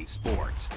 talking sports.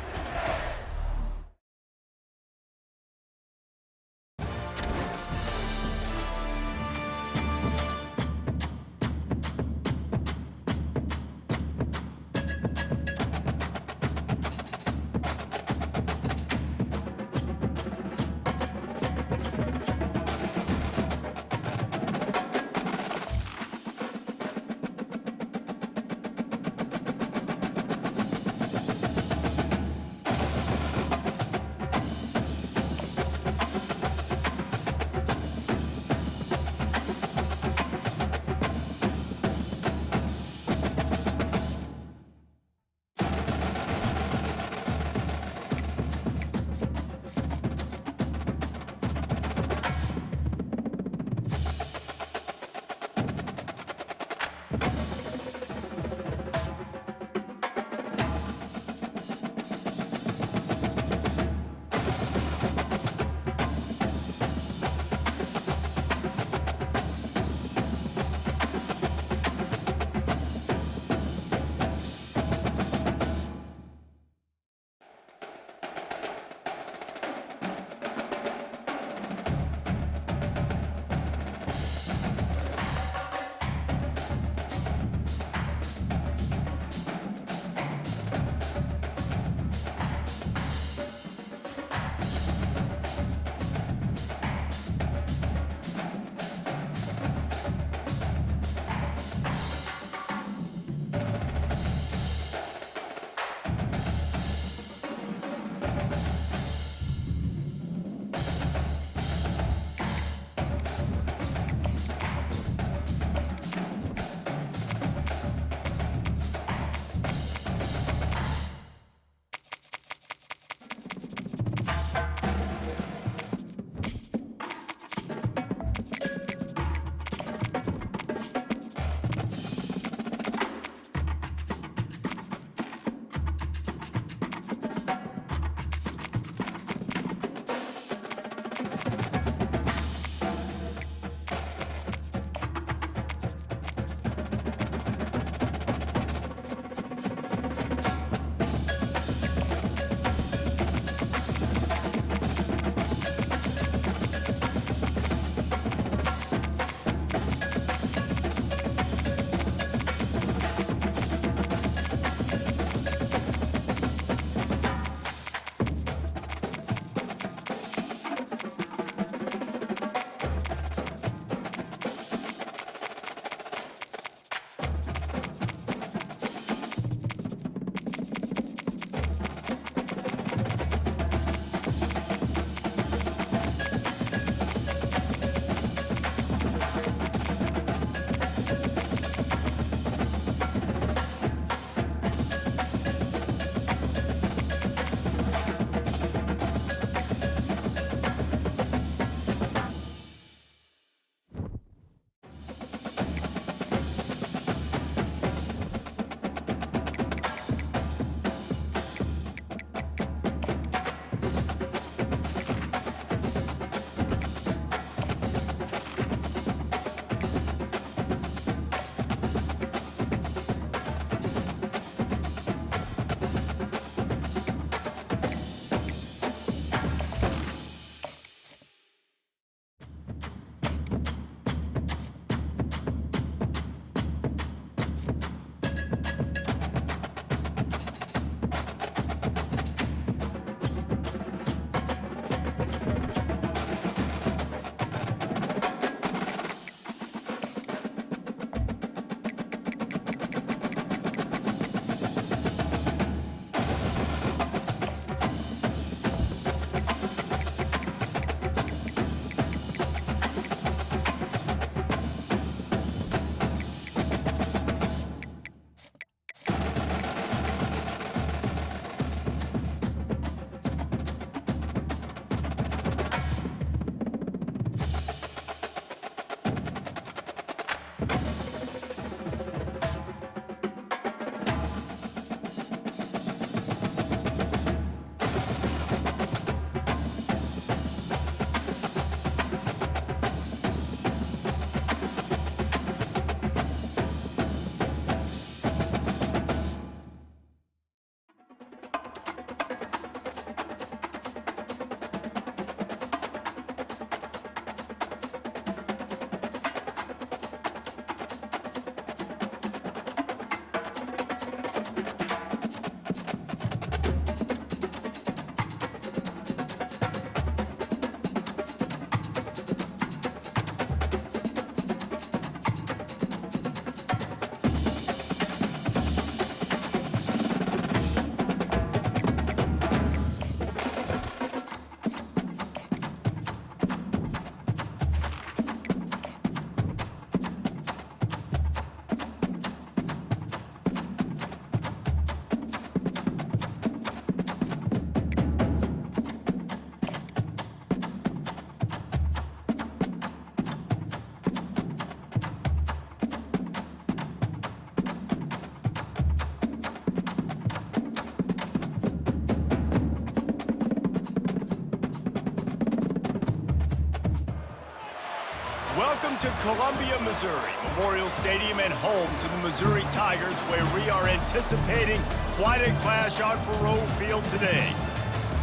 Welcome to Columbia, Missouri, Memorial Stadium and home to the Missouri Tigers, where we are anticipating quite a clash on Faroe Field today.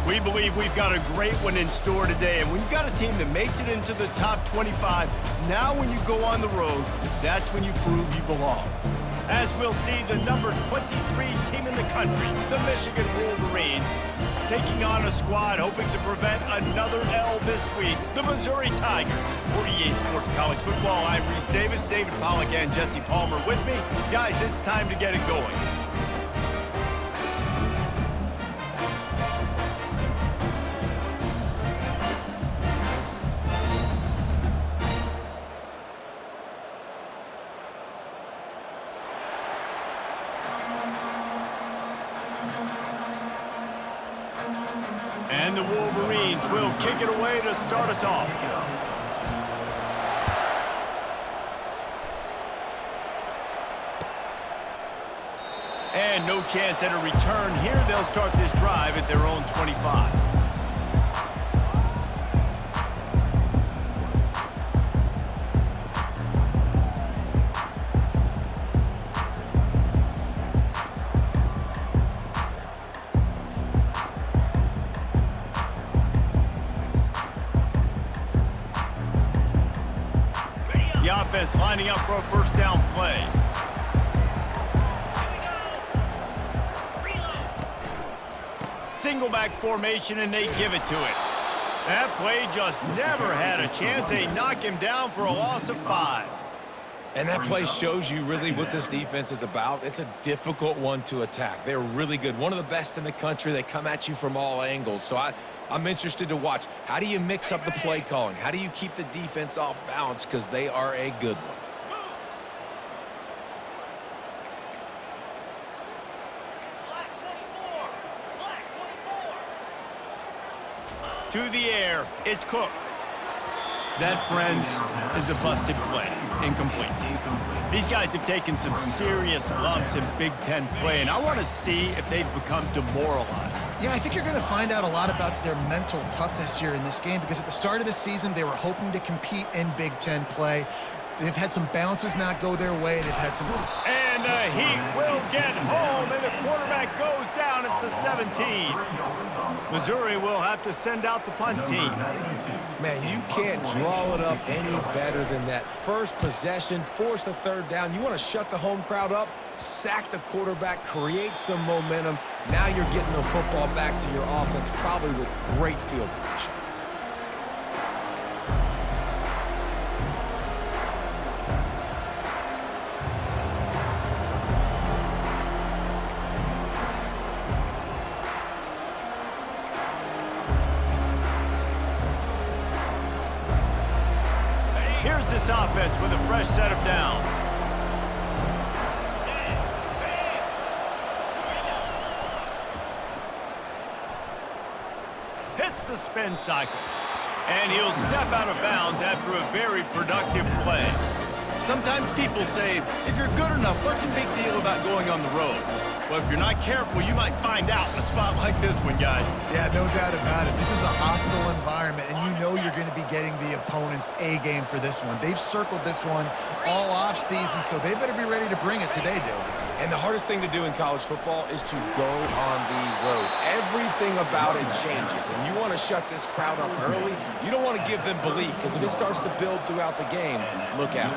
We believe we've got a great one in store today, and we've got a team that makes it into the top 25. Now when you go on the road, that's when you prove you belong. As we'll see, the number 23 team in the country, the Michigan Wolverines, taking on a squad hoping to prevent another L this week, the Missouri Tigers. For EA Sports College Football, I'm Reese Davis, David Pollack, and Jesse Palmer with me. Guys, it's time to get it going. And the Wolverines will kick it away to start us off. And no chance at a return here. They'll start this drive at their own 25. The offense lining up for a first down play. Single back formation, and they give it to it. That play just never had a chance. They knock him down for a loss of 5. And that play shows you really what this defense is about. It's a difficult one to attack. They're really good. One of the best in the country. They come at you from all angles. So I'm interested to watch. How do you mix up the play calling? How do you keep the defense off balance? Because they are a good one. To the air, it's Cook. That, friends, is a busted play. Incomplete. These guys have taken some serious lumps in Big Ten play, and I want to see if they've become demoralized. Yeah, I think you're going to find out a lot about their mental toughness here in this game, because at the start of the season, they were hoping to compete in Big Ten play. They've had some bounces not go their way. They've had some... And the Heat will get home, and the quarterback goes down at the 17. Missouri will have to send out the punt team. Man, you can't draw it up any better than that. First possession, force a third down. You want to shut the home crowd up, sack the quarterback, create some momentum. Now you're getting the football back to your offense, probably with great field position. Here's this offense with a fresh set of downs. Hits the spin cycle. And he'll step out of bounds after a very productive play. Sometimes people say, if you're good enough, what's the big deal about going on the road? Well, if you're not careful, you might find out in a spot like this one, guys. Yeah, no doubt about it. This is a hostile environment, and you know you're going to be getting the opponent's A game for this one. They've circled this one all off season, so they better be ready to bring it today, Dale. And the hardest thing to do in college football is to go on the road. Everything about it changes, and you want to shut this crowd up early. You don't want to give them belief, because if it starts to build throughout the game, look out.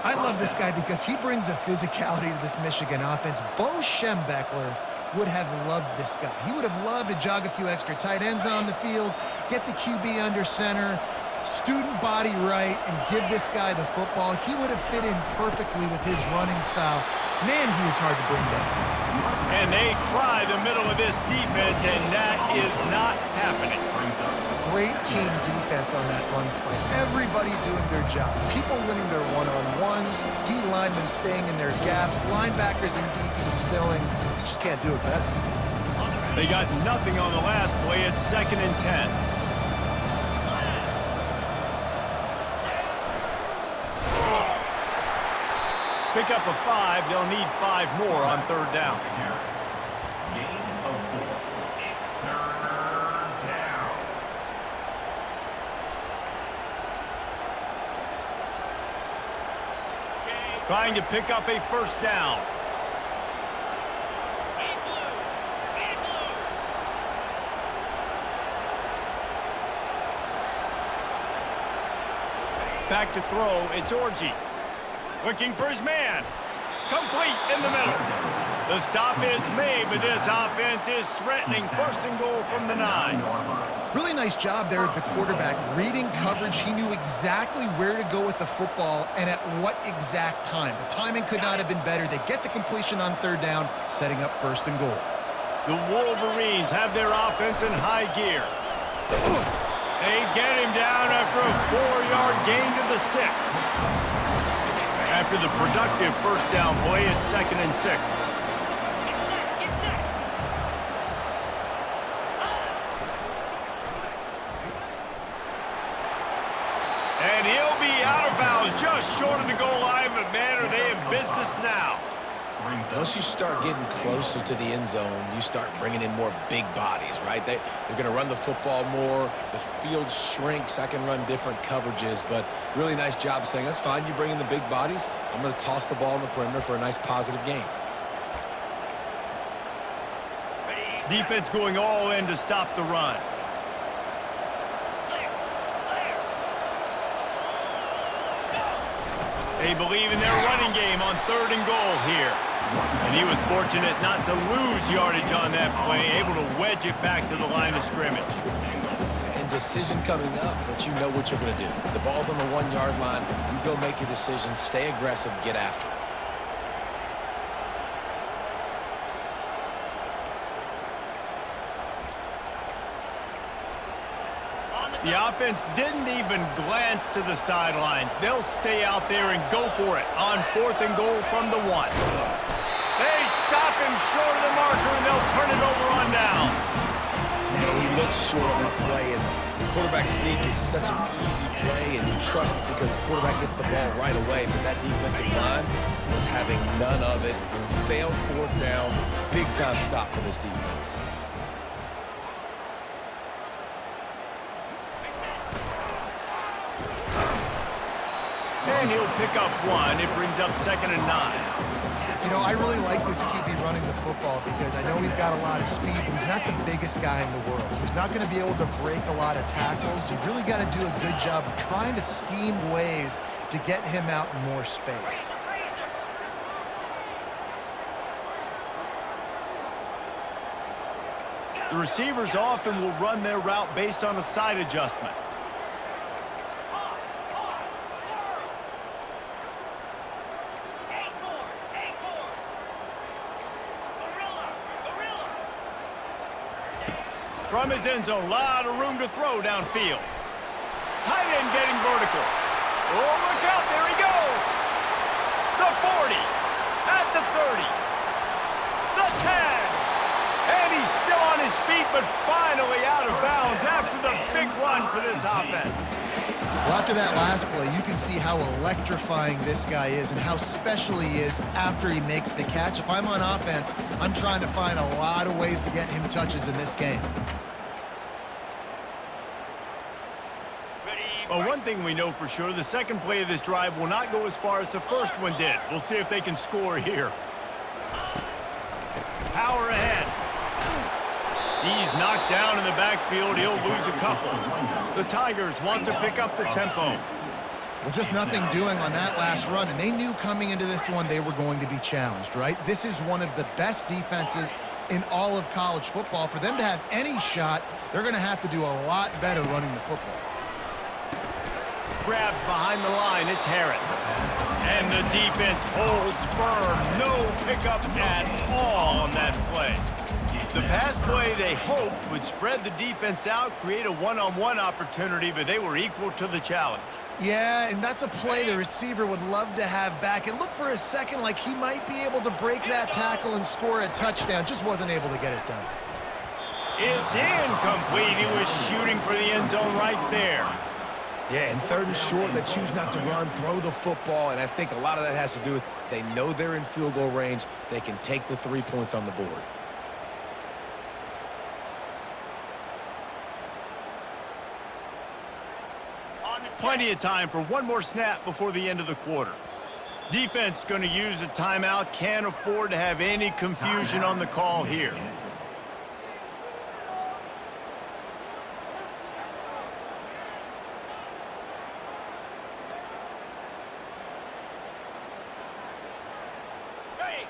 I love this guy because he brings a physicality to this Michigan offense. Bo Schembechler would have loved this guy. He would have loved to jog a few extra tight ends on the field, get the QB under center, student body right, and give this guy the football. He would have fit in perfectly with his running style. Man, he is hard to bring down. And they try the middle of this defense, and that is not happening. Great team defense on that run play. Everybody doing their job. People winning their one-on-ones, D linemen staying in their gaps, linebackers and DBs filling. You just can't do it better. They got nothing on the last play. It's 2nd and 10. Pick up a 5. They'll need 5 more on 3rd down. Trying to pick up a first down. Back to throw, it's Orji. Looking for his man. Complete in the middle. The stop is made, but this offense is threatening first and goal from the 9. Really nice job there of the quarterback. Reading coverage, he knew exactly where to go with the football and at what exact time. The timing could not have been better. They get the completion on third down, setting up first and goal. The Wolverines have their offense in high gear. They get him down after a 4-yard gain to the 6. After the productive first down play, it's 2nd and 6. And he'll be out of bounds just short of the goal line, but man, are they in business now. Once you start getting closer to the end zone, you start bringing in more big bodies, right? They're going to run the football more. The field shrinks. I can run different coverages, but really nice job saying, that's fine. You bring in the big bodies. I'm going to toss the ball in the perimeter for a nice positive gain. Defense going all in to stop the run. They believe in their running game on 3rd and goal here. And he was fortunate not to lose yardage on that play, able to wedge it back to the line of scrimmage. And decision coming up, but you know what you're going to do. The ball's on the 1-yard line. You go make your decision, stay aggressive, get after it. The offense didn't even glance to the sidelines. They'll stay out there and go for it on 4th and goal from the 1. They stop him short of the marker, and they'll turn it over on downs. Yeah, he looks short on that play, and the quarterback sneak is such an easy play, and you trust it because the quarterback gets the ball right away. But that defensive line was having none of it. Failed 4th down. Big-time stop for this defense. And he'll pick up 1. It brings up 2nd and 9. You know, I really like this QB running the football because I know he's got a lot of speed, but he's not the biggest guy in the world. So he's not going to be able to break a lot of tackles. You really got to do a good job of trying to scheme ways to get him out in more space. The receivers often will run their route based on a side adjustment. From his end zone, a lot of room to throw downfield. Tight end getting vertical. Oh, look out, there he goes. The 40, at the 30, the 10. And he's still on his feet, but finally out of bounds after the big run for this offense. Well, after that last play, you can see how electrifying this guy is and how special he is after he makes the catch. If I'm on offense, I'm trying to find a lot of ways to get him touches in this game. Well, one thing we know for sure, the second play of this drive will not go as far as the first one did. We'll see if they can score here. Power ahead. He's knocked down in the backfield. He'll lose a couple. The Tigers want to pick up the tempo. Well, just nothing doing on that last run, and they knew coming into this one they were going to be challenged, right? This is one of the best defenses in all of college football. For them to have any shot, they're going to have to do a lot better running the football. Grabbed behind the line, it's Harris. And the defense holds firm. No pickup at all on that play. The pass play they hoped would spread the defense out, create a one-on-one opportunity, but they were equal to the challenge. Yeah, and that's a play the receiver would love to have back. It looked for a second like he might be able to break that tackle and score a touchdown. Just wasn't able to get it done. It's incomplete. He was shooting for the end zone right there. Yeah, and 3rd and short, they choose not to run, throw the football, and I think a lot of that has to do with they know they're in field goal range. They can take the 3 points on the board. Plenty of time for one more snap before the end of the quarter. Defense going to use a timeout. Can't afford to have any confusion on the call here.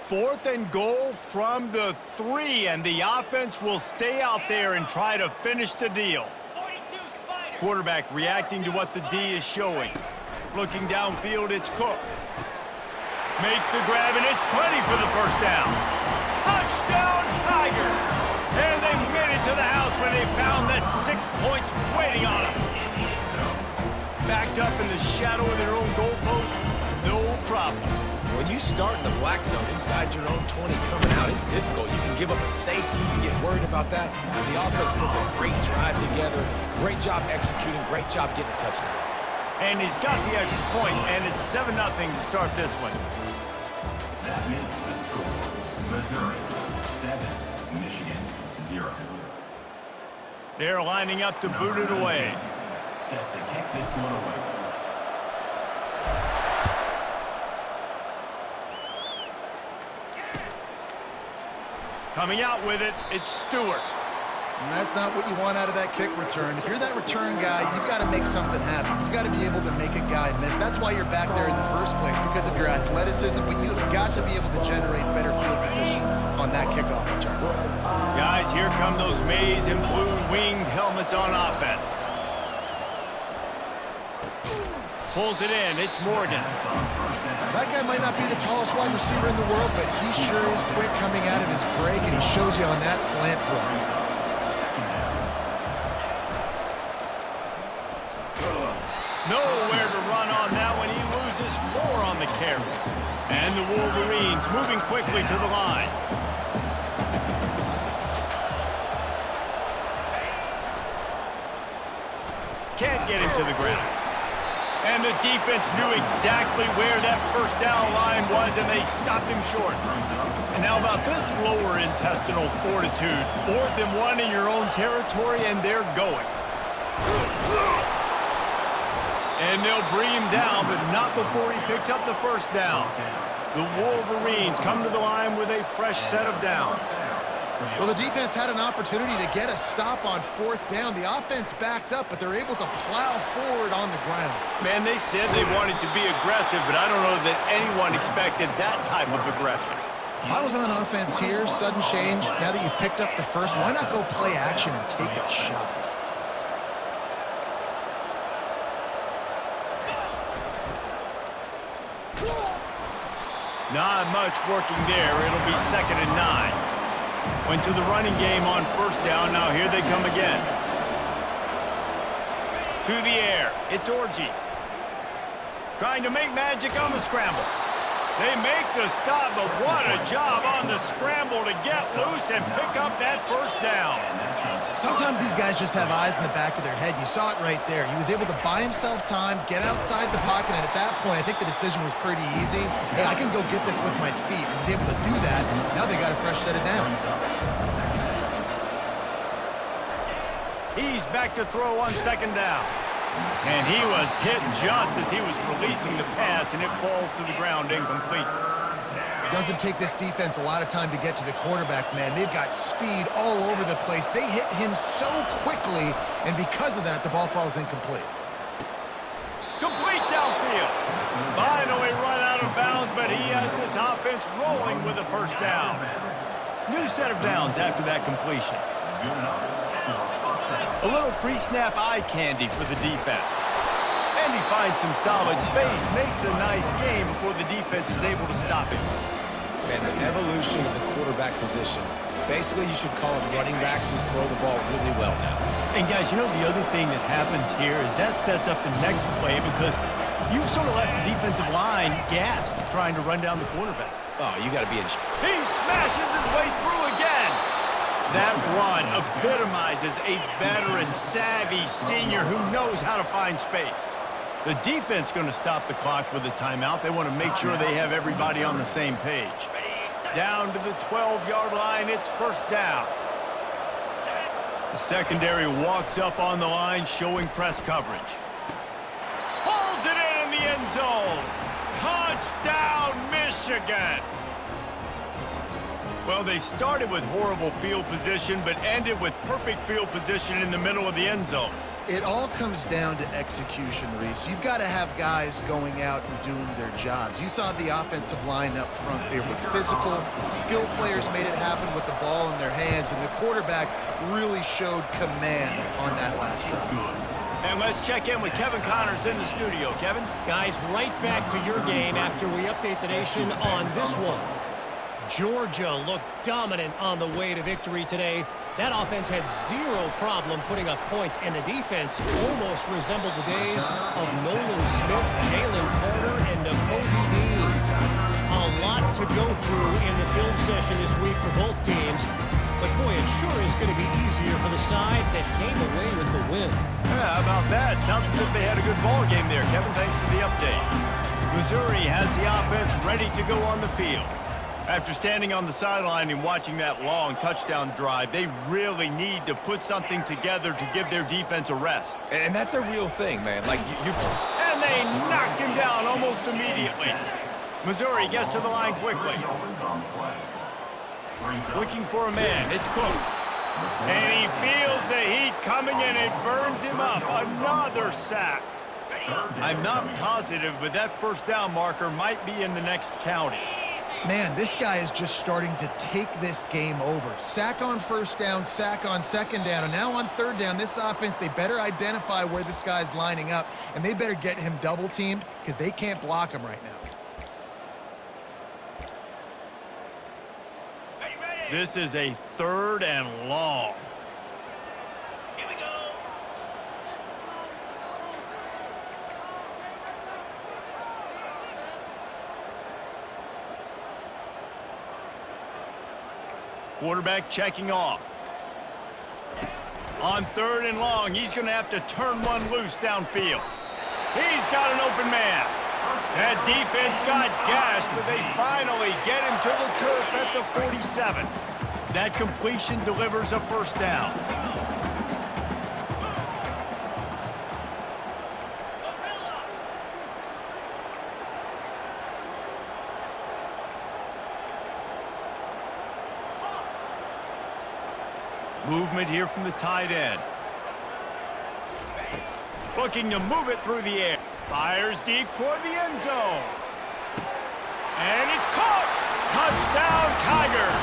Fourth and goal from the 3, and the offense will stay out there and try to finish the deal. Quarterback reacting to what the D is showing. Looking downfield, it's Cook. Makes the grab, and it's plenty for the first down. Touchdown, Tigers! And they made it to the house when they found that 6 points waiting on them. Backed up in the shadow of their own goalpost, no problem. When you start in the black zone inside your own 20 coming out, it's difficult. You can give up a safety. You get worried about that. The offense puts a great drive together. Great job executing. Great job getting a touchdown. And he's got the extra point, and it's 7-0 to start this one. That is the score. Missouri 7, Michigan 0. They're lining up to boot it away. Set to kick this one away. Coming out with it, it's Stewart. And that's not what you want out of that kick return. If you're that return guy, you've got to make something happen. You've got to be able to make a guy miss. That's why you're back there in the first place, because of your athleticism, but you've got to be able to generate better field position on that kickoff return. Guys, here come those maize and blue winged helmets on offense. Pulls it in, it's Morgan. That guy might not be the tallest wide receiver in the world, but he sure is quick coming out of his break, and he shows you on that slant throw. Nowhere to run on that one. He loses 4 on the carry. And the Wolverines moving quickly to the line. Can't get him to the ground. And the defense knew exactly where that first down line was, and they stopped him short. And now about this lower intestinal fortitude. 4th and 1 in your own territory, and they're going. And they'll bring him down, but not before he picks up the first down. The Wolverines come to the line with a fresh set of downs. Well, the defense had an opportunity to get a stop on 4th down. The offense backed up, but they're able to plow forward on the ground. Man, they said they wanted to be aggressive, but I don't know that anyone expected that type of aggression. If I was on offense here, sudden change, now that you've picked up the first, why not go play action and take a shot? Not much working there. It'll be 2nd and 9. Went to the running game on first down. Now here they come again. To the air. It's Orji. Trying to make magic on the scramble. They make the stop, but what a job on the scramble to get loose and pick up that first down. Sometimes these guys just have eyes in the back of their head. You saw it right there. He was able to buy himself time, get outside the pocket, and at that point, I think the decision was pretty easy. Hey, I can go get this with my feet. He was able to do that. Now they got a fresh set of downs. He's back to throw on 2nd down. And he was hit just as he was releasing the pass, and it falls to the ground incomplete. Doesn't take this defense a lot of time to get to the quarterback, man. They've got speed all over the place. They hit him so quickly, and because of that, the ball falls incomplete. Complete downfield. Finally run out of bounds, but he has this offense rolling with a first down. New set of downs after that completion. A little pre-snap eye candy for the defense. And he finds some solid space, makes a nice game before the defense is able to stop him. And the evolution of the quarterback position. Basically, you should call them running backs who throw the ball really well now. And guys, you know the other thing that happens here is that sets up the next play because you've sort of left the defensive line gassed trying to run down the quarterback. Oh, you got to be in. He smashes his way through again. That run epitomizes a veteran, savvy senior who knows how to find space. The defense going to stop the clock with a timeout. They want to make sure they have everybody on the same page. Down to the 12-yard line, it's first down. The secondary walks up on the line, showing press coverage. Pulls it in the end zone. Touchdown, Michigan! Well, they started with horrible field position, but ended with perfect field position in the middle of the end zone. It all comes down to execution, Reese. You've got to have guys going out and doing their jobs. You saw the offensive line up front. They were physical. Skilled players made it happen with the ball in their hands, and the quarterback really showed command on that last drive. And let's check in with Kevin Connors in the studio. Kevin? Guys, right back to your game after we update the nation on this one. Georgia looked dominant on the way to victory today. That offense had zero problem putting up points, and the defense almost resembled the days of Nolan Smith, Jalen Carter, and Nakobe Dean. A lot to go through in the film session this week for both teams, but boy, it sure is going to be easier for the side that came away with the win. Yeah, how about that? Sounds as if they had a good ball game there. Kevin, thanks for the update. Missouri has the offense ready to go on the field. After standing on the sideline and watching that long touchdown drive, they really need to put something together to give their defense a rest. And that's a real thing, man. Like, And they knocked him down almost immediately. Missouri gets to the line quickly. Looking for a man. It's Cook. And he feels the heat coming and it burns him up. Another sack. I'm not positive, but that first down marker might be in the next county. Man, this guy is just starting to take this game over. Sack on first down, sack on second down, and now on third down, this offense, they better identify where this guy's lining up, and they better get him double-teamed because they can't block him right now. This is a 3rd and long. Quarterback checking off. On 3rd and long, he's going to have to turn one loose downfield. He's got an open man. That defense got gashed, but they finally get him to the turf at the 47. That completion delivers a first down. Movement here from the tight end. Looking to move it through the air. Fires deep toward the end zone. And it's caught! Touchdown, Tigers!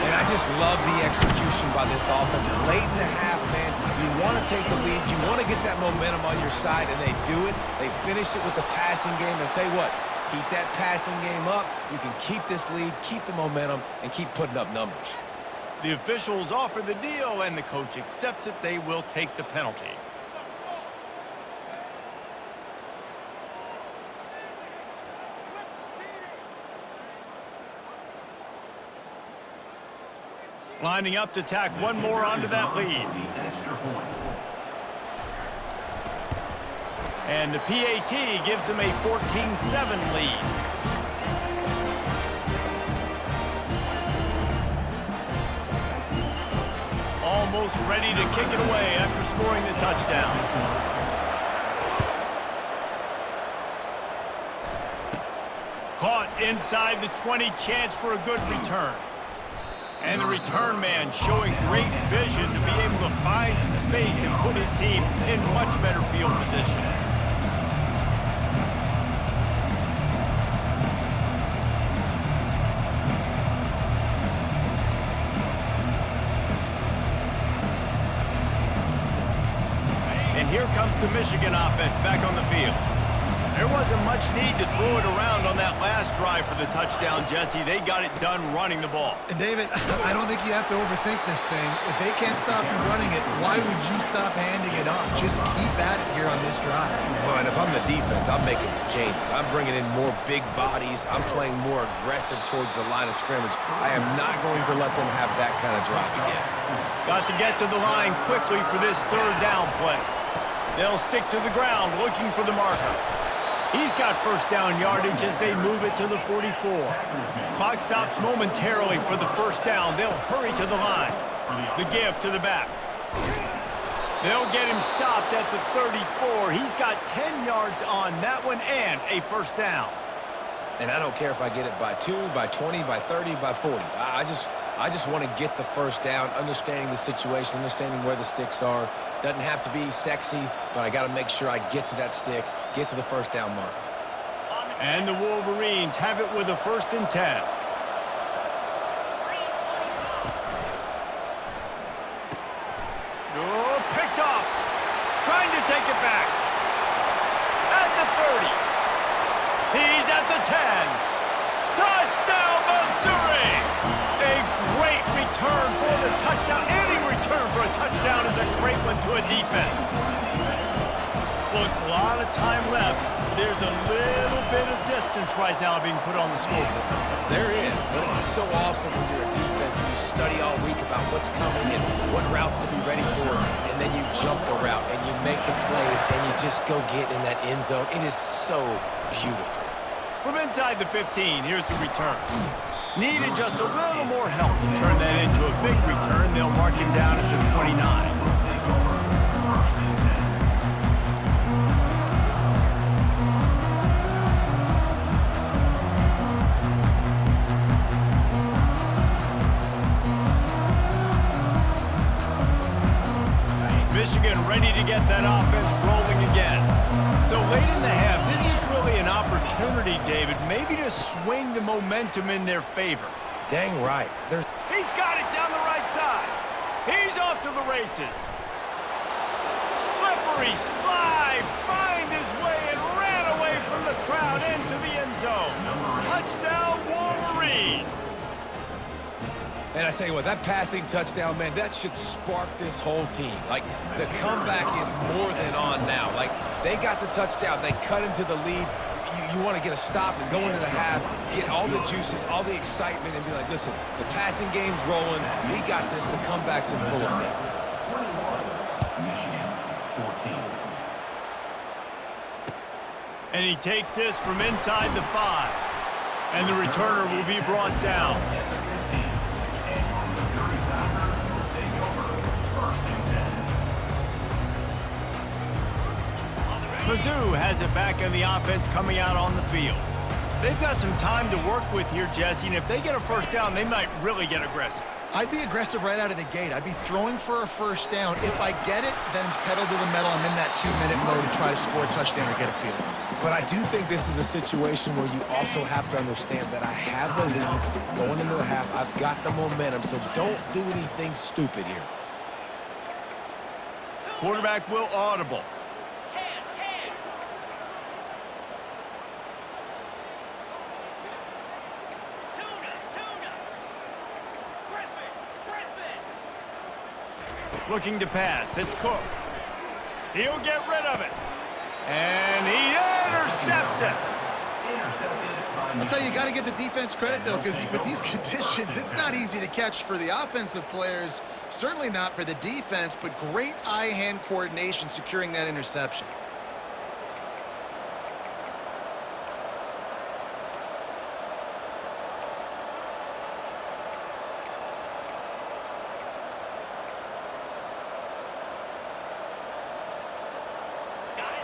And I just love the execution by this offense. Late in the half, man, you want to take the lead. You want to get that momentum on your side, and they do it. They finish it with the passing game. And I'll tell you what, keep that passing game up. You can keep this lead, keep the momentum, and keep putting up numbers. The officials offer the deal, and the coach accepts it. They will take the penalty. Lining up to tack one more onto that lead. And the PAT gives them a 14-7 lead. Almost ready to kick it away after scoring the touchdown. Caught inside the 20, chance for a good return. And the return man showing great vision to be able to find some space and put his team in much better field position. And here comes the Michigan offense back on the field. There wasn't much need to throw it around on that last drive for the touchdown, Jesse. They got it done running the ball. And David, I don't think you have to overthink this thing. If they can't stop you running it, why would you stop handing it off? Just keep at it here on this drive. Well, and if I'm the defense, I'm making some changes. I'm bringing in more big bodies. I'm playing more aggressive towards the line of scrimmage. I am not going to let them have that kind of drive again. Got to get to the line quickly for this 3rd down play. They'll stick to the ground looking for the marker. He's got first down yardage as they move it to the 44. Clock stops momentarily for the first down. They'll hurry to the line. The give to the back. They'll get him stopped at the 34. He's got 10 yards on that one and a first down. And I don't care if I get it by 2, by 20, by 30, by 40. I just want to get the first down, understanding the situation, understanding where the sticks are. Doesn't have to be sexy, but I got to make sure I get to that stick, get to the first down mark. And the Wolverines have it with a 1st and 10. Oh, picked off. Trying to take it back. At the 30. He's at the 10. Touchdown, Missouri! A great return for the touchdown. Any return for a touchdown is a great one to a defense. Look, a lot of time left. There's a little bit of distance right now being put on the scoreboard. There is, but it's so awesome when you're a defense and you study all week about what's coming and what routes to be ready for, and then you jump the route and you make the plays and you just go get in that end zone. It is so beautiful. From inside the 15, here's the return. Needed just a little more help to turn that into a big return. They'll mark him down at the 29. Michigan ready to get that offense rolling again. So late in the half, this is really an opportunity, David, maybe to swing the momentum in their favor. Dang right. He's got it down the right side. He's off to the races. Slippery slide, find his way and ran away from the crowd into the end zone. Touchdown, Wolverines. And I tell you what, that passing touchdown, man, that should spark this whole team. Like, the comeback is more than on now. Like, they got the touchdown. They cut into the lead. You want to get a stop and go into the half, get all the juices, all the excitement, and be like, listen, the passing game's rolling. We got this. The comeback's in full effect. 21, Michigan, 14. And he takes this from inside the 5. And the returner will be brought down. Mizzou has it back in the offense coming out on the field. They've got some time to work with here, Jesse, and if they get a first down, they might really get aggressive. I'd be aggressive right out of the gate. I'd be throwing for a first down. If I get it, then it's pedal to the metal. I'm in that 2-minute mode to try to score a touchdown or get a field. But I do think this is a situation where you also have to understand that I have the lead going into the half. I've got the momentum, so don't do anything stupid here. Quarterback will audible. Looking to pass. It's Cook. He'll get rid of it. And he intercepts it. I'll tell you, you got to give the defense credit, though, because with these conditions, it's not easy to catch for the offensive players, certainly not for the defense, but great eye-hand coordination securing that interception.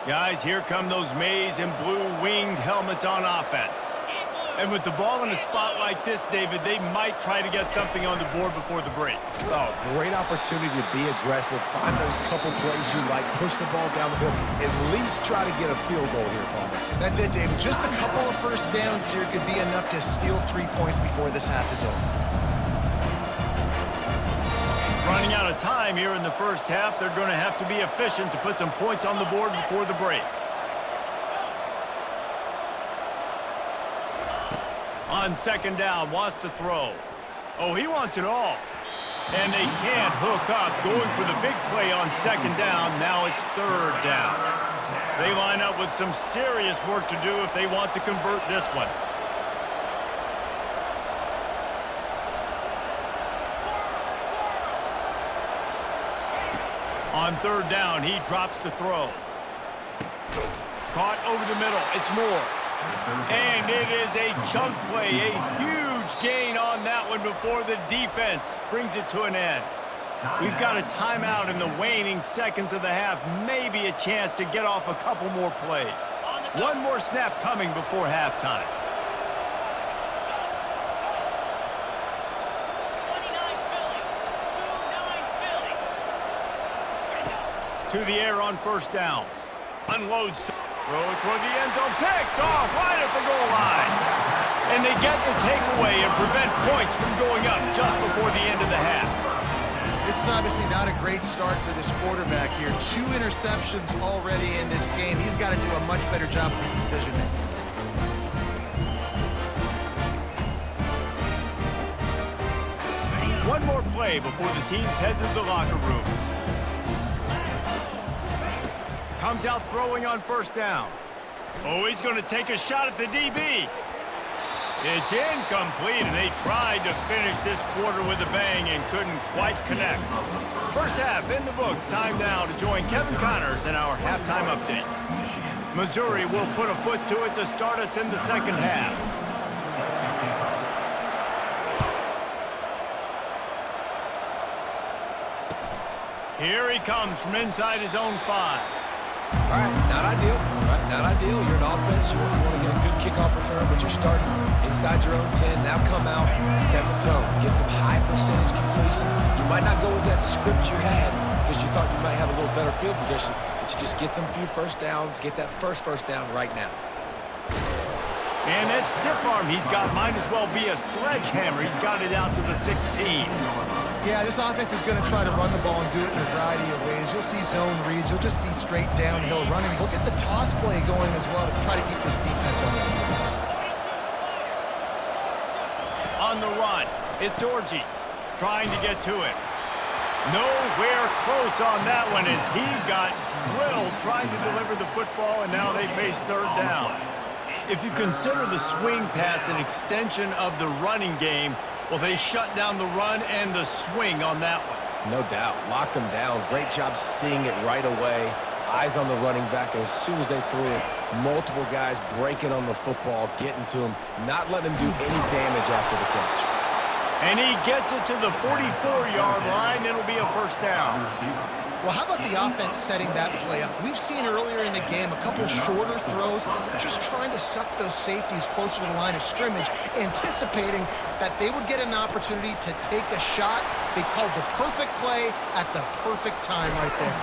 Guys, here come those maize and blue winged helmets on offense. And with the ball in a spot like this, David, they might try to get something on the board before the break. Oh, great opportunity to be aggressive. Find those couple plays you like. Push the ball down the field. At least try to get a field goal here, Palmer. That's it, David. Just a couple of first downs here could be enough to steal 3 points before this half is over. Running out of time here in the first half. They're going to have to be efficient to put some points on the board before the break. On second down, wants to throw. Oh, he wants it all. And they can't hook up. Going for the big play on second down. Now it's third down. They line up with some serious work to do if they want to convert this one. On third down, he drops to throw. Caught over the middle. It's Moore. And it is a chunk play, a huge gain on that one before the defense brings it to an end. We've got a timeout in the waning seconds of the half. Maybe a chance to get off a couple more plays. One more snap coming before halftime. To the air on first down. Unloads. Throw it toward the end zone. Picked off right at the goal line. And they get the takeaway and prevent points from going up just before the end of the half. This is obviously not a great start for this quarterback here. 2 interceptions already in this game. He's got to do a much better job with his decision-making. One more play before the teams head to the locker rooms. Comes out throwing on first down. Oh, he's going to take a shot at the DB. It's incomplete, and they tried to finish this quarter with a bang and couldn't quite connect. First half in the books. Time now to join Kevin Connors in our halftime update. Missouri will put a foot to it to start us in the second half. Here he comes from inside his own 5. All right, not ideal. Right, not ideal. You're an offense. You want to get a good kickoff return, but you're starting inside your own 10. Now come out, set the tone. Get some high percentage completion. You might not go with that script you had because you thought you might have a little better field position, but you just get some few first downs, get that first down right now. And that stiff arm he's got might as well be a sledgehammer. He's got it out to the 16. Yeah, this offense is going to try to run the ball and do it in a variety of ways. You'll see zone reads. You'll just see straight downhill running. Look at the toss play going as well to try to keep this defense on the heels. On the run, it's Orji trying to get to it. Nowhere close on that one as he got drilled trying to deliver the football, and now they face third down. If you consider the swing pass an extension of the running game, well, they shut down the run and the swing on that one. No doubt. Locked him down. Great job seeing it right away. Eyes on the running back as soon as they threw it. Multiple guys breaking on the football, getting to him, not letting him do any damage after the catch. And he gets it to the 44-yard line. It'll be a first down. Well, how about the offense setting that play up? We've seen earlier in the game a couple shorter throws. They're just trying to suck those safeties closer to the line of scrimmage, anticipating that they would get an opportunity to take a shot. They called the perfect play at the perfect time right there.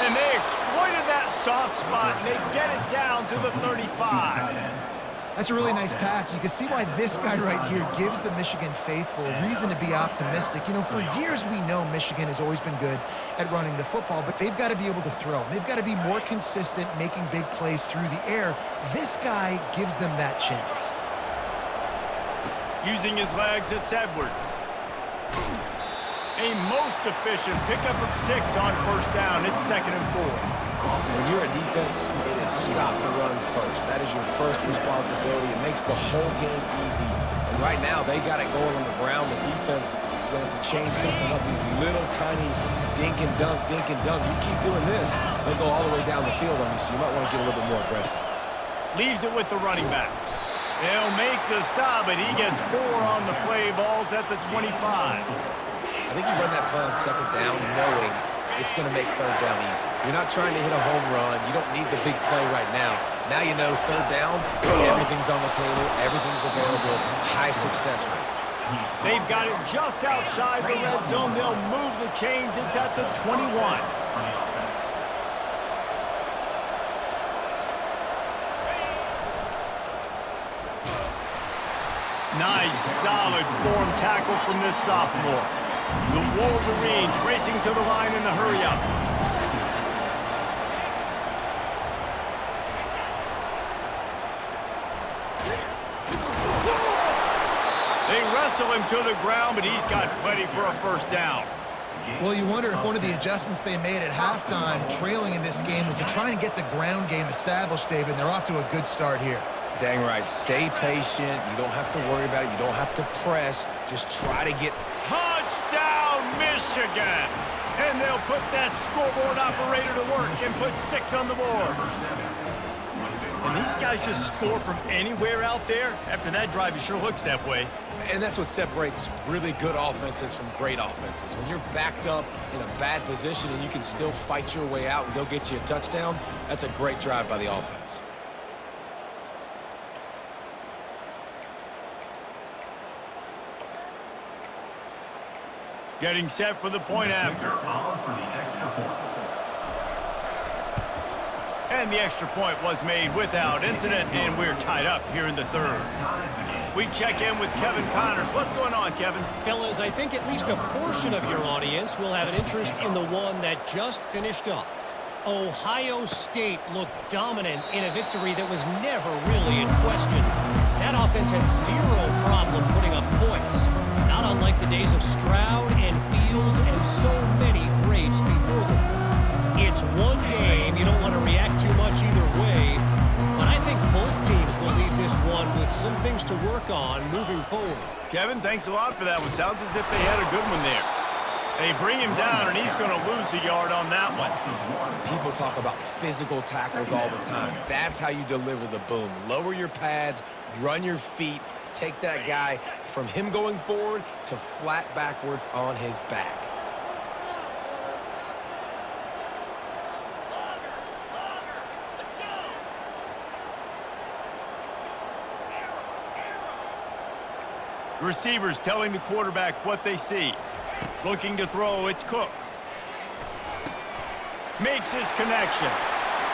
And they exploited that soft spot, and they get it down to the 35. That's a really nice pass. You can see why this guy right here gives the Michigan faithful reason to be optimistic. You know, for years we know Michigan has always been good at running the football, but they've got to be able to throw. They've got to be more consistent making big plays through the air. This guy gives them that chance. Using his legs, it's Edwards. A most efficient pickup of 6 on first down. It's 2nd and 4. When you're a defense, it is stop the run first. That is your first responsibility. It makes the whole game easy. And right now, they got it going on the ground. The defense is going to have to change something up. These little tiny dink and dunk, dink and dunk. You keep doing this, they'll go all the way down the field on you, so you might want to get a little bit more aggressive. Leaves it with the running back. They'll make the stop, and he gets 4 on the play. Ball's at the 25. I think you run that play on 2nd down knowing it's going to make 3rd down easy. You're not trying to hit a home run. You don't need the big play right now. Now you know 3rd down, everything's on the table, everything's available, high success rate. They've got it just outside the red zone. They'll move the chains. It's at the 21. Nice, solid form tackle from this sophomore. The Wolverines racing to the line in the hurry-up. They wrestle him to the ground, but he's got plenty for a first down. Well, you wonder if one of the adjustments they made at halftime, trailing in this game, was to try and get the ground game established, David. They're off to a good start here. Dang right. Stay patient. You don't have to worry about it. You don't have to press. Just try to get... Touchdown, Michigan! And they'll put that scoreboard operator to work and put 6 on the board. And these guys just score from anywhere out there? After that drive, it sure looks that way. And that's what separates really good offenses from great offenses. When you're backed up in a bad position and you can still fight your way out and go get you a touchdown, that's a great drive by the offense. Getting set for the point after. And the extra point was made without incident, and we're tied up here in the third. We check in with Kevin Connors. What's going on, Kevin? Fellas, I think at least a portion of your audience will have an interest in the one that just finished up. Ohio State looked dominant in a victory that was never really in question. That offense had zero problem putting up points, not unlike the days of Stroud and Fields and so many greats before them. It's one game. You don't want to react too much either way, but I think both teams will leave this one with some things to work on moving forward. Kevin, thanks a lot for that one. Sounds as if they had a good one there. They bring him down, and he's going to lose a yard on that one. People talk about physical tackles all the time. That's how you deliver the boom. Lower your pads, run your feet, take that guy from him going forward to flat backwards on his back. Receivers telling the quarterback what they see. Looking to throw, it's Cook. Makes his connection.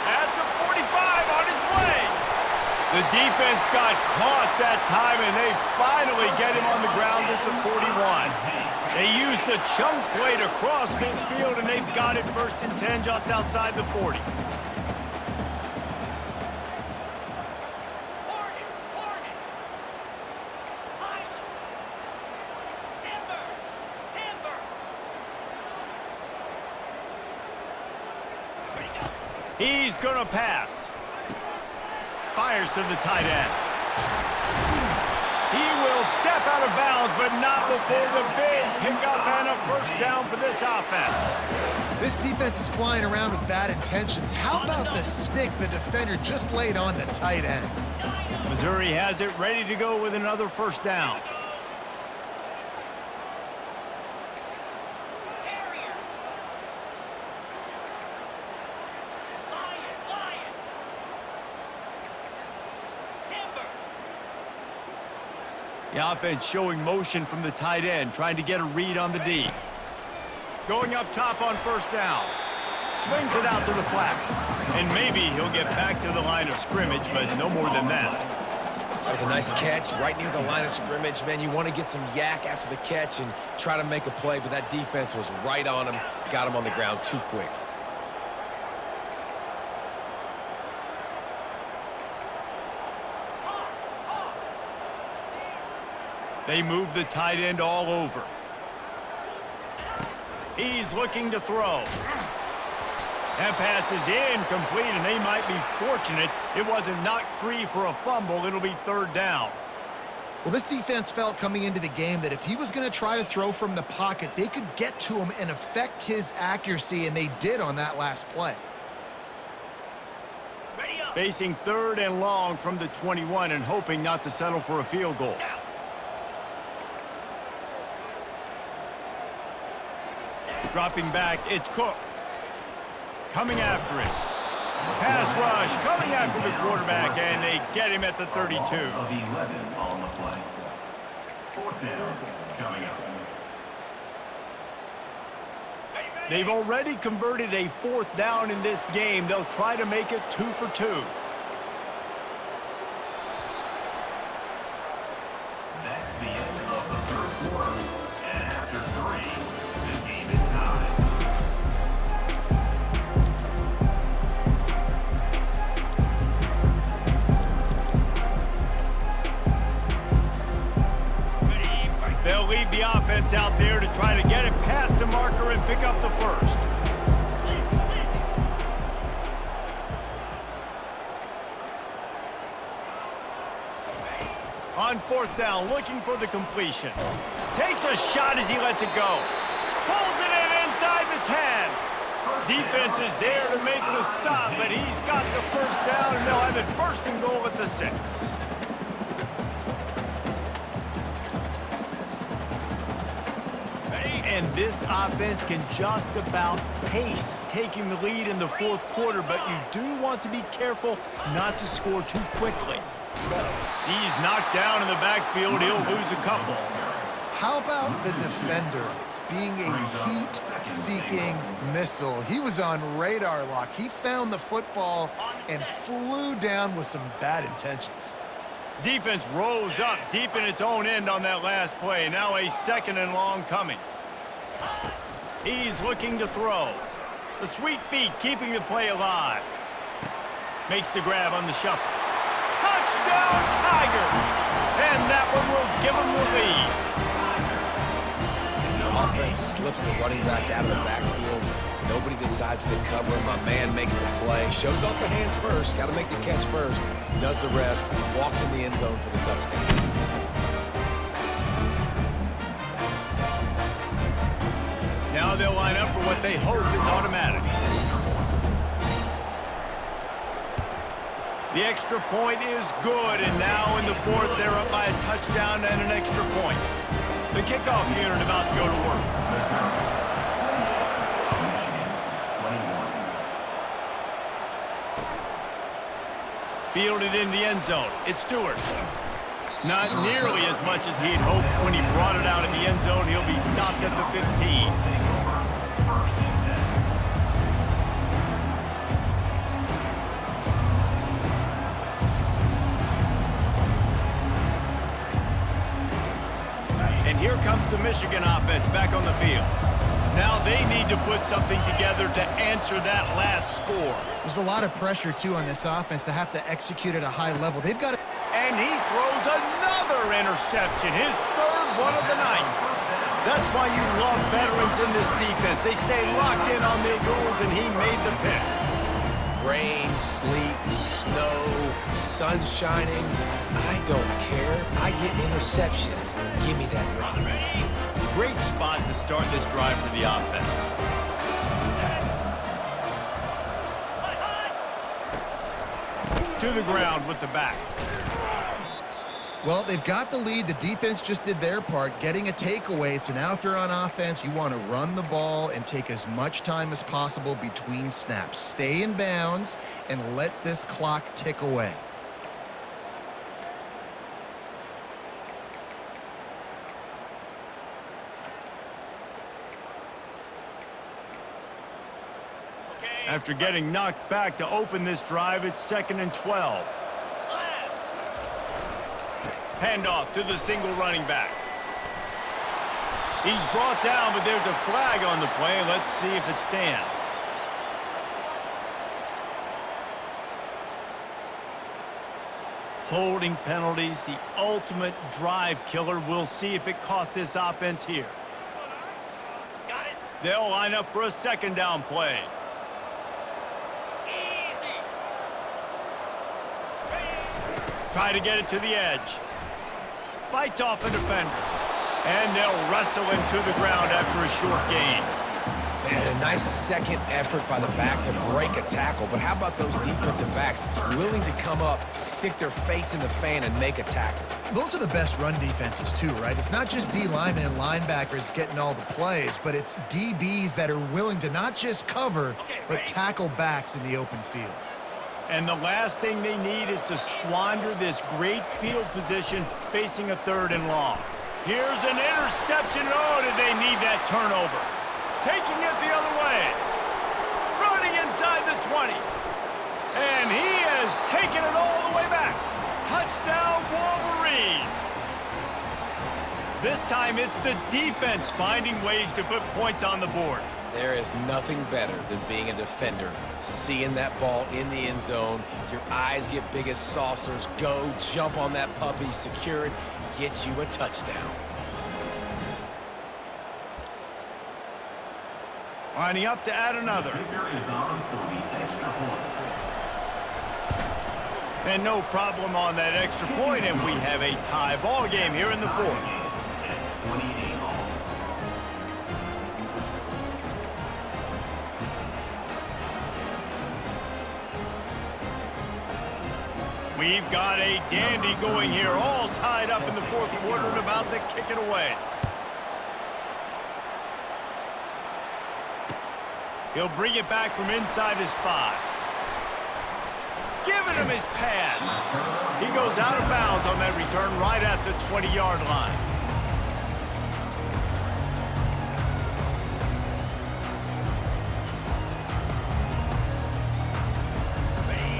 At the 45, on his way. The defense got caught that time, and they finally get him on the ground at the 41. They used the chunk play to cross midfield, and they've got it 1st and 10 just outside the 40. He's going to pass. Fires to the tight end. He will step out of bounds, but not before the big pickup and a 1st down for this offense. This defense is flying around with bad intentions. How about the stick the defender just laid on the tight end? Missouri has it ready to go with another 1st down. The offense showing motion from the tight end, trying to get a read on the D. Going up top on 1st down. Swings it out to the flat. And maybe he'll get back to the line of scrimmage, but no more than that. That was a nice catch right near the line of scrimmage. Man, you want to get some yak after the catch and try to make a play, but that defense was right on him, got him on the ground too quick. They move the tight end all over. He's looking to throw. That pass is incomplete, and they might be fortunate it wasn't knocked free for a fumble. It'll be 3rd down. Well, this defense felt coming into the game that if he was going to try to throw from the pocket, they could get to him and affect his accuracy, and they did on that last play. Facing 3rd and long from the 21 and hoping not to settle for a field goal. Dropping back, it's Cook. Coming after it. Pass rush, coming after the quarterback, and they get him at the 32. Of 11 on the play. 4th down coming up. They've already converted a 4th down in this game. They'll try to make it 2 for 2. That's the end of the 3rd quarter. And after 3, the game is tied. They'll leave the offense out there to try to get it past the marker and pick up the 1st. On 4th down, looking for the completion. Takes a shot as he lets it go. Pulls it in inside the 10. Defense is there to make the stop, but he's got the first down, and they'll have it first and goal at the 6. And this offense can just about taste taking the lead in the fourth quarter, but you do want to be careful not to score too quickly. He's knocked down in the backfield. He'll lose a couple. How about the defender being a heat-seeking missile? He was on radar lock. He found the football and flew down with some bad intentions. Defense rose up deep in its own end on that last play. Now a 2nd and long coming. He's looking to throw. The sweet feet keeping the play alive. Makes the grab on the shuffle. Touchdown, Tigers! And that one will give them the lead. And the offense slips the running back out of the backfield. Nobody decides to cover him. My man makes the play. Shows off the hands first. Got to make the catch first. Does the rest. Walks in the end zone for the touchdown. Now they'll line up for what they hope is automatic. The extra point is good, and now in the fourth, they're up by a touchdown and an extra point. The kickoff unit about to go to work. Fielded in the end zone. It's Stewart. Not nearly as much as he'd hoped when he brought it out in the end zone. He'll be stopped at the 15. And here comes the Michigan offense back on the field. Now they need to put something together to answer that last score. There's a lot of pressure, too, on this offense to have to execute at a high level. They've got to... And he throws another interception, his 3rd one of the night. That's why you love veterans in this defense. They stay locked in on their rules, and he made the pick. Rain, sleet, snow, sun shining. I don't care. I get interceptions. Give me that rock. Great spot to start this drive for the offense. To the ground with the back. Well, they've got the lead. The defense just did their part, getting a takeaway. So now if you're on offense, you want to run the ball and take as much time as possible between snaps. Stay in bounds and let this clock tick away. After getting knocked back to open this drive, it's 2nd and 12. Handoff to the single running back. He's brought down, but there's a flag on the play. Let's see if it stands. Holding penalties, the ultimate drive killer. We'll see if it costs this offense here. They'll line up for a 2nd down play. Try to get it to the edge. Fights off a defender. And they'll wrestle him to the ground after a short gain. Man, a nice second effort by the back to break a tackle. But how about those defensive backs willing to come up, stick their face in the fan, and make a tackle? Those are the best run defenses, too, right? It's not just D linemen and linebackers getting all the plays, but it's DBs that are willing to not just cover, but tackle backs in the open field. And the last thing they need is to squander this great field position facing a 3rd and long. Here's an interception. Oh, did they need that turnover? Taking it the other way. Running inside the 20. And he has taken it all the way back. Touchdown, Wolverines. This time it's the defense finding ways to put points on the board. There is nothing better than being a defender. Seeing that ball in the end zone, your eyes get big as saucers. Go, jump on that puppy, secure it, get you a touchdown. Lining up to add another. And no problem on that extra point, and we have a tie ball game here in the 4th. We've got a dandy going here, all tied up in the fourth quarter and about to kick it away. He'll bring it back from inside his 5. Giving him his pads. He goes out of bounds on that return right at the 20-yard line.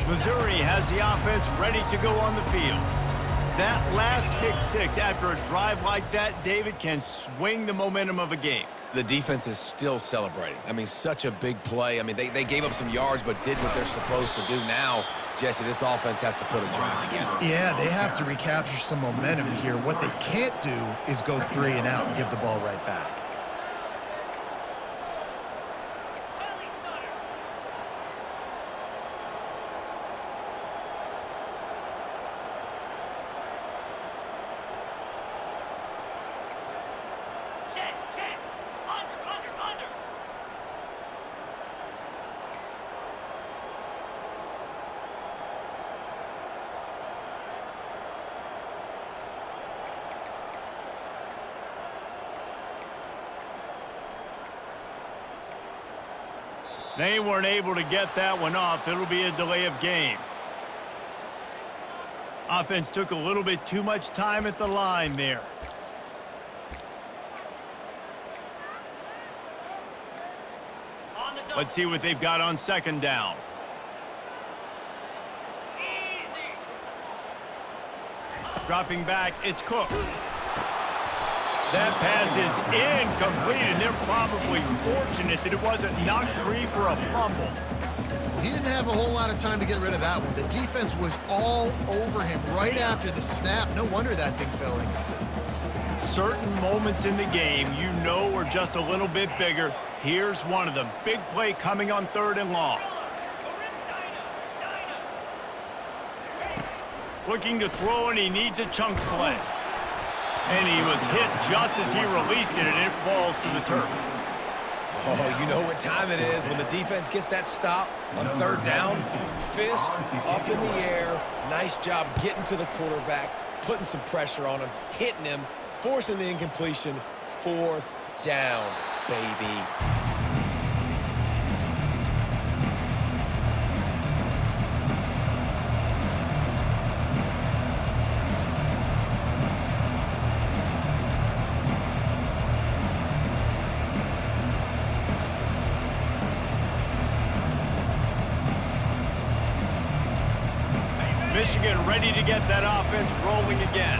Missouri has the offense ready to go on the field. That last pick 6 after a drive like that, David, can swing the momentum of a game. The defense is still celebrating. I mean, such a big play. I mean, they gave up some yards but did what they're supposed to do. Now, Jesse, this offense has to put a drive together. Yeah, they have to recapture some momentum here. What they can't do is go 3 and out and give the ball right back. They weren't able to get that one off. It'll be a delay of game. Offense took a little bit too much time at the line there. Let's see what they've got on second down. Dropping back, it's Cook. That pass is incomplete, and they're probably fortunate that it wasn't knocked free for a fumble. He didn't have a whole lot of time to get rid of that one. The defense was all over him right after the snap. No wonder that thing fell incomplete. Certain moments in the game you know are just a little bit bigger. Here's one of them. Big play coming on 3rd and long. Looking to throw, and he needs a chunk play. And he was hit just as he released it, and it falls to the turf. Oh, you know what time it is when the defense gets that stop on 3rd down. Fist up in the air. Nice job getting to the quarterback, putting some pressure on him, hitting him, forcing the incompletion. 4th down, baby. Michigan ready to get that offense rolling again.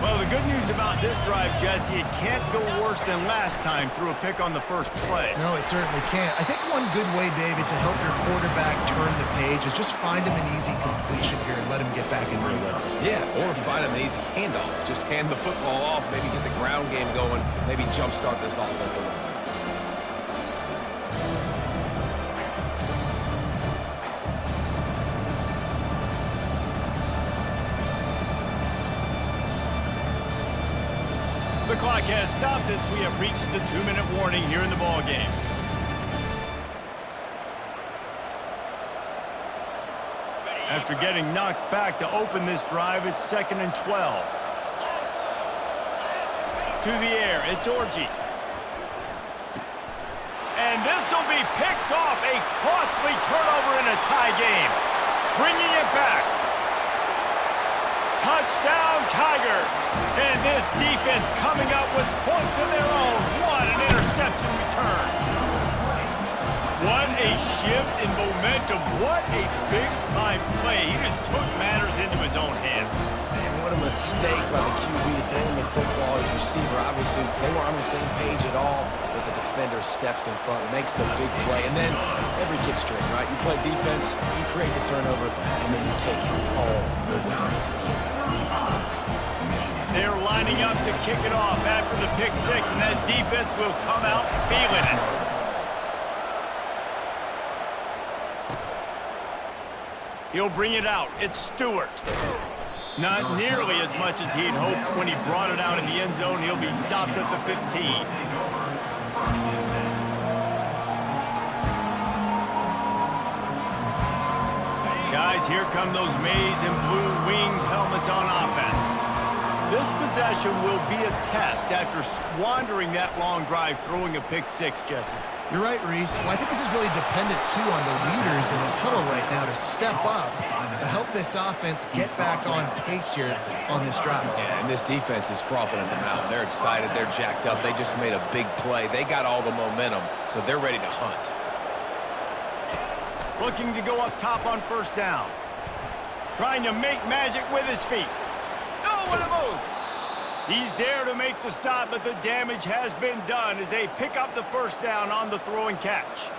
Well, the good news about this drive, Jesse, it can't go worse than last time through a pick on the first play. No, it certainly can't. I think one good way, David, to help your quarterback turn the page is just find him an easy completion here and let him get back into the rhythm. Yeah, or find him an easy handoff. Just hand the football off, maybe get the ground game going, maybe jumpstart this offense a little bit. The clock has stopped as we have reached the 2-minute warning here in the ball game. After getting knocked back to open this drive, it's 2nd and 12. To the air, it's Orji. And this will be picked off, a costly turnover in a tie game. Bringing it back. Touchdown, Tigers! And this defense coming up with points of their own. What an interception return. What a shift in momentum. What a big-time play. He just took matters into his own hands. Man, what a mistake by the QB throwing the football. His receiver, obviously, they were on the same page at all, but the defender steps in front, makes the big play, and then every kick straight, right? You play defense, you create the turnover, and then you take it all the way to the end zone. They're lining up to kick it off after the pick 6, and that defense will come out feeling it. He'll bring it out. It's Stewart. Not nearly as much as he'd hoped when he brought it out in the end zone. He'll be stopped at the 15. Guys, here come those maize and blue winged helmets on offense. This possession will be a test after squandering that long drive throwing a pick six, Jesse. You're right, Reese. Well, I think this is really dependent, too, on the leaders in this huddle right now to step up and help this offense get back on pace here on this drive. Yeah, and this defense is frothing at the mouth. They're excited. They're jacked up. They just made a big play. They got all the momentum, so they're ready to hunt. Looking to go up top on first down. Trying to make magic with his feet. Oh, what a move! He's there to make the stop, but the damage has been done as they pick up the first down on the throw and catch.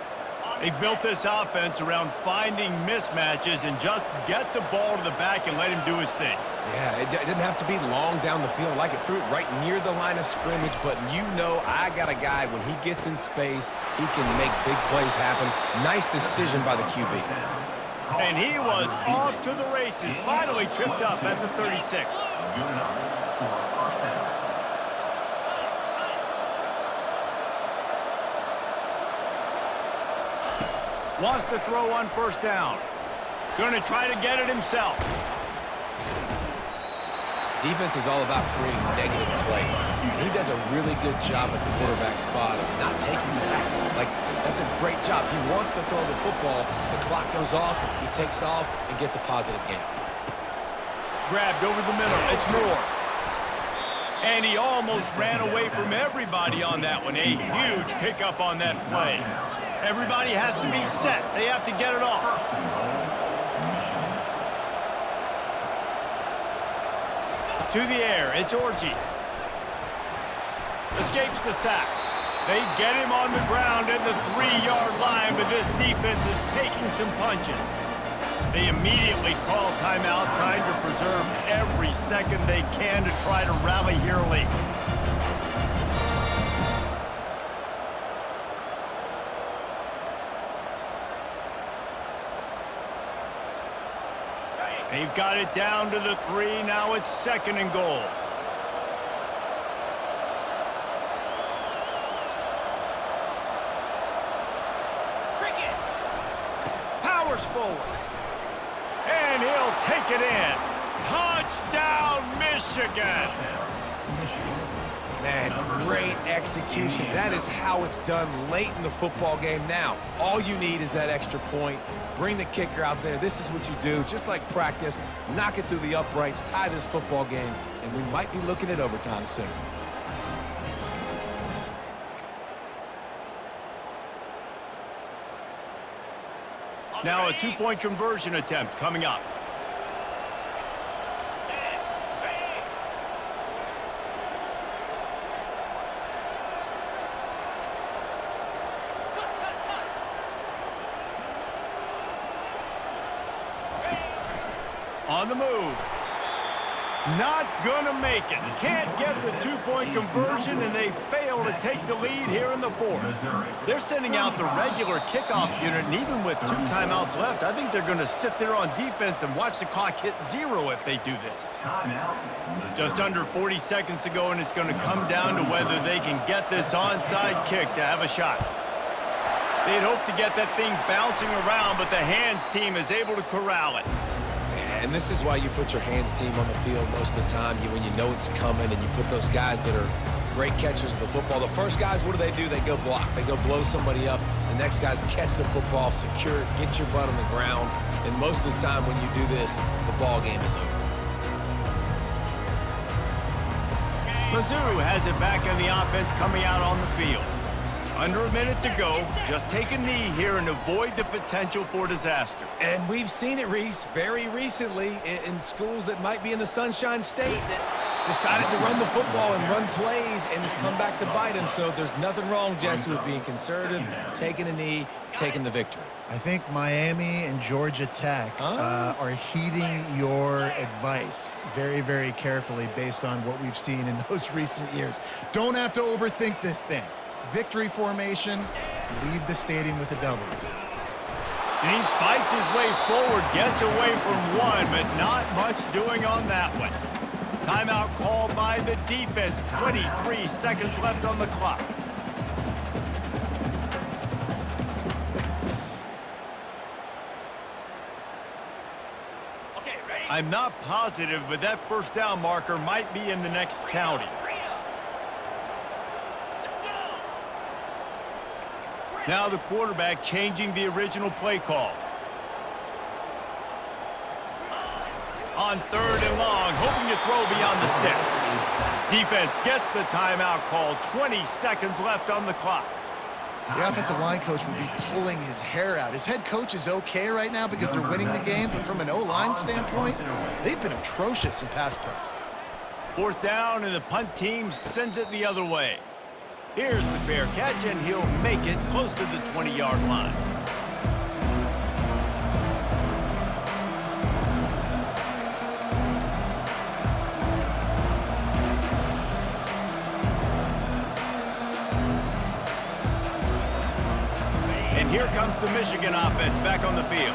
They've built this offense around finding mismatches and just get the ball to the back and let him do his thing. Yeah, it didn't have to be long down the field. Like it threw it right near the line of scrimmage, but you know I got a guy, when he gets in space, he can make big plays happen. Nice decision by the QB. And he was off to the races, finally tripped up at the 36. Wants to throw on first down. Going to try to get it himself. Defense is all about creating negative plays. And he does a really good job at the quarterback spot of not taking sacks. Like, that's a great job. He wants to throw the football. The clock goes off. He takes off and gets a positive gain. Grabbed over the middle. It's Moore. And he almost ran away from everybody on that one. A huge pickup on that play. Everybody has to be set. They have to get it off. To the air, it's Orji. Escapes the sack. They get him on the ground at the 3-yard line, but this defense is taking some punches. They immediately call timeout, trying to preserve every second they can to try to rally here late. They've got it down to the 3. Now it's 2nd and goal. Powers forward. And he'll take it in. Touchdown, Michigan! Man, great execution. That is how it's done late in the football game. Now, all you need is that extra point. Bring the kicker out there. This is what you do. Just like practice, knock it through the uprights, tie this football game, and we might be looking at overtime soon. Now a 2-point conversion attempt coming up. On the move. Not gonna make it. Can't get the 2-point conversion, and they fail to take the lead here in the 4th. They're sending out the regular kickoff unit, and even with 2 timeouts left, I think they're gonna sit there on defense and watch the clock hit 0 if they do this. Just under 40 seconds to go, and it's gonna come down to whether they can get this onside kick to have a shot. They'd hope to get that thing bouncing around, but the hands team is able to corral it. And this is why you put your hands team on the field most of the time, when you know it's coming, and you put those guys that are great catchers of the football. The first guys, what do? They go block. They go blow somebody up. The next guys catch the football, secure it, get your butt on the ground. And most of the time when you do this, the ball game is over. Mizzou has it back in the offense coming out on the field. Under a minute to go. Just take a knee here and avoid the potential for disaster. And we've seen it, Reese, very recently in schools that might be in the Sunshine State that decided to run the football and run plays, and it's come back to bite them. So there's nothing wrong, Jesse, with being conservative, taking a knee, taking the victory. I think Miami and Georgia Tech are heeding your advice very, very carefully based on what we've seen in those recent years. Don't have to overthink this thing. Victory formation, leave the stadium with a W. And he fights his way forward, gets away from one, but not much doing on that one. Timeout called by the defense. 23 seconds left on the clock. I'm not positive, but that first down marker might be in the next county. Now the quarterback changing the original play call. On 3rd and long, hoping to throw beyond the sticks. Defense gets the timeout called. 20 seconds left on the clock. The offensive line coach will be pulling his hair out. His head coach is okay right now because they're winning the game, but from an O-line standpoint, they've been atrocious in pass pro. 4th down, and the punt team sends it the other way. Here's the fair catch, and he'll make it close to the 20-yard line. And here comes the Michigan offense back on the field.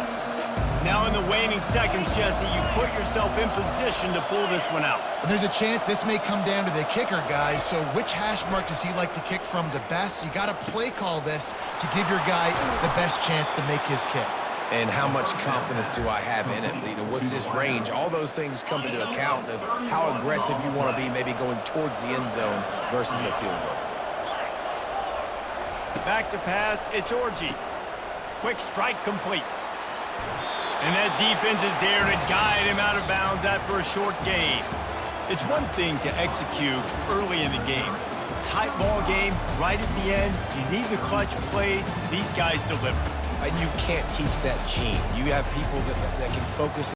Now in the waning seconds, Jesse, you've put yourself in position to pull this one out. And there's a chance this may come down to the kicker, guys. So which hash mark does he like to kick from the best? You got to play call this to give your guy the best chance to make his kick. And how much confidence do I have in it, Lita? What's his range? All those things come into account of how aggressive you want to be maybe going towards the end zone versus a field goal. Back to pass, it's Orji. Quick strike complete. And that defense is there to guide him out of bounds after a short gain. It's one thing to execute early in the game. Tight ball game, right at the end, you need the clutch plays. These guys deliver. And you can't teach that gene. You have people that can focus